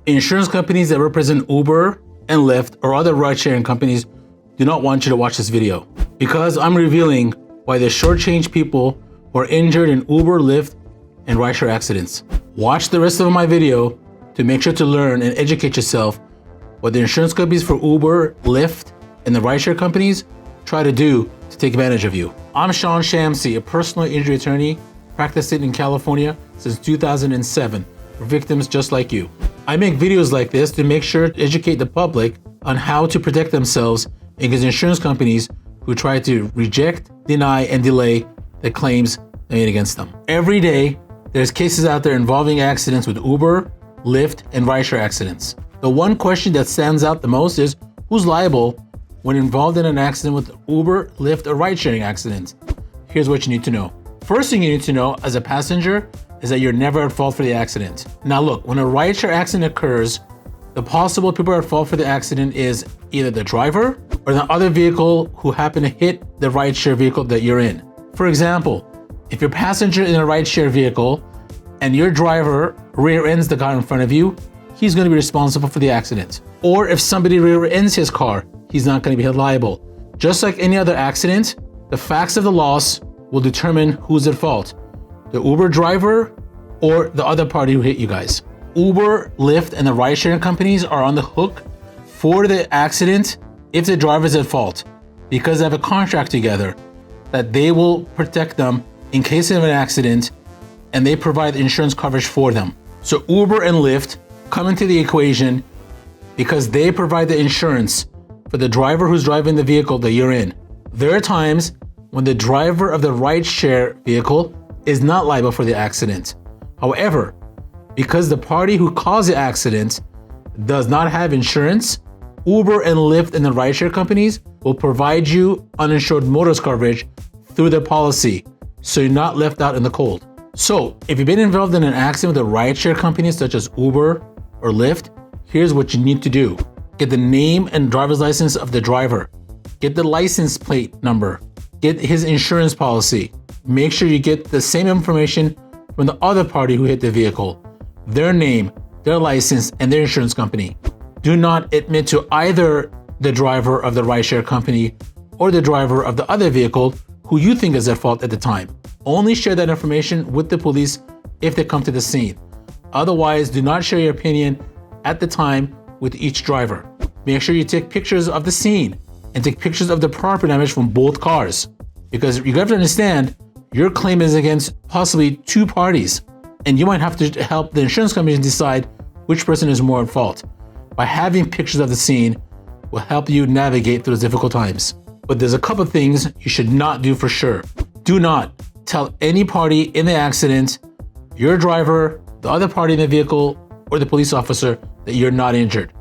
Insurance companies that represent Uber and Lyft or other ride-sharing companies do not want you to watch this video because I'm revealing why they shortchange people who are injured in Uber, Lyft, and rideshare accidents. Watch the rest of my video to make sure to learn and educate yourself what the insurance companies for Uber, Lyft, and the rideshare companies try to do to take advantage of you. I'm Shamsi, a personal injury attorney practicing in California since 2007 for victims just like you. I make videos like this to make sure to educate the public on how to protect themselves against insurance companies who try to reject, deny, and delay the claims made against them. Every day, there's cases out there involving accidents with Uber, Lyft, and rideshare accidents. The one question that stands out the most is who's liable when involved in an accident with Uber, Lyft, or ride-sharing accident? Here's what you need to know. First thing you need to know as a passenger is that you're never at fault for the accident. Now look, when a rideshare accident occurs, the possible people at fault for the accident is either the driver or the other vehicle who happened to hit the rideshare vehicle that you're in. For example, if you're a passenger in a rideshare vehicle and your driver rear ends the car in front of you, he's going to be responsible for the accident. Or if somebody rear ends his car, he's not going to be held liable. Just like any other accident, the facts of the loss will determine who's at fault, the Uber driver or the other party who hit you guys. Uber, Lyft, and the ride-sharing companies are on the hook for the accident if the driver is at fault because they have a contract together that they will protect them in case of an accident and they provide insurance coverage for them. So Uber and Lyft come into the equation because they provide the insurance for the driver who's driving the vehicle that you're in. There are times when the driver of the rideshare vehicle is not liable for the accident. However, because the party who caused the accident does not have insurance, Uber and Lyft and the rideshare companies will provide you uninsured motorist coverage through their policy, so you're not left out in the cold. So, if you've been involved in an accident with a rideshare company such as Uber or Lyft, here's what you need to do. Get the name and driver's license of the driver. Get the license plate number. Get his insurance policy. Make sure you get the same information from the other party who hit the vehicle, their name, their license, and their insurance company. Do not admit to either the driver of the rideshare company or the driver of the other vehicle who you think is at fault at the time. Only share that information with the police if they come to the scene. Otherwise, do not share your opinion at the time with each driver. Make sure you take pictures of the scene and take pictures of the property damage from both cars. Because you have to understand, your claim is against possibly two parties, and you might have to help the insurance company decide which person is more at fault. By having pictures of the scene will help you navigate through those difficult times. But there's a couple of things you should not do for sure. Do not tell any party in the accident, your driver, the other party in the vehicle, or the police officer that you're not injured.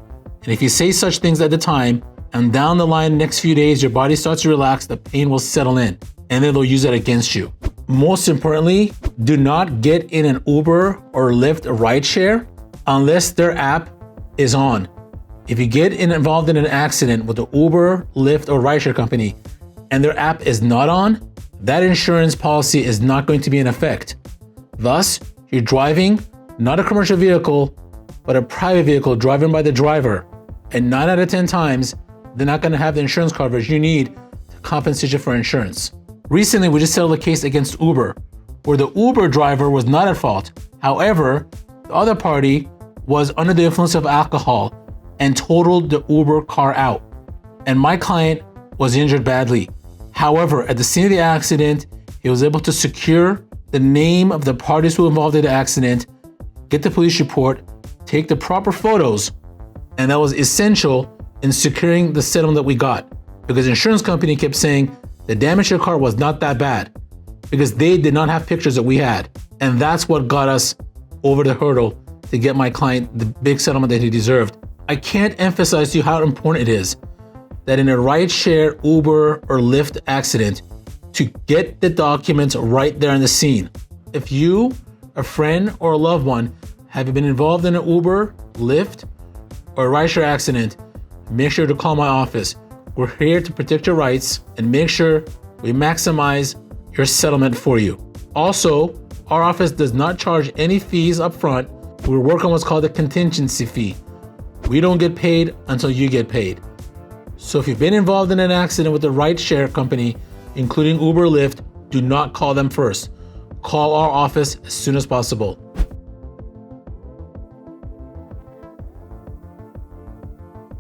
And if you say such things at the time, and down the line, next few days, your body starts to relax, the pain will settle in, and then they'll use that against you. Most importantly, do not get in an Uber or Lyft rideshare unless their app is on. If you get involved in an accident with the Uber, Lyft, or rideshare company, and their app is not on, that insurance policy is not going to be in effect. Thus, you're driving not a commercial vehicle, but a private vehicle driven by the driver. And 9 out of 10 times, they're not going to have the insurance coverage you need to compensate you for insurance. Recently, we just settled a case against Uber, where the Uber driver was not at fault. However, the other party was under the influence of alcohol and totaled the Uber car out. And my client was injured badly. However, at the scene of the accident, he was able to secure the name of the parties who were involved in the accident, get the police report, take the proper photos, and that was essential in securing the settlement that we got. Because the insurance company kept saying the damage to your car was not that bad because they did not have pictures that we had. And that's what got us over the hurdle to get my client the big settlement that he deserved. I can't emphasize to you how important it is that in a rideshare, Uber, or Lyft accident to get the documents right there on the scene. If you, a friend, or a loved one have been involved in an Uber, Lyft, or a rideshare accident, make sure to call my office. We're here to protect your rights and make sure we maximize your settlement for you. Also, our office does not charge any fees up front We work on what's called a contingency fee. We don't get paid until you get paid. So if you've been involved in an accident with a rideshare company, including Uber or Lyft, do not call them first. Call our office as soon as possible.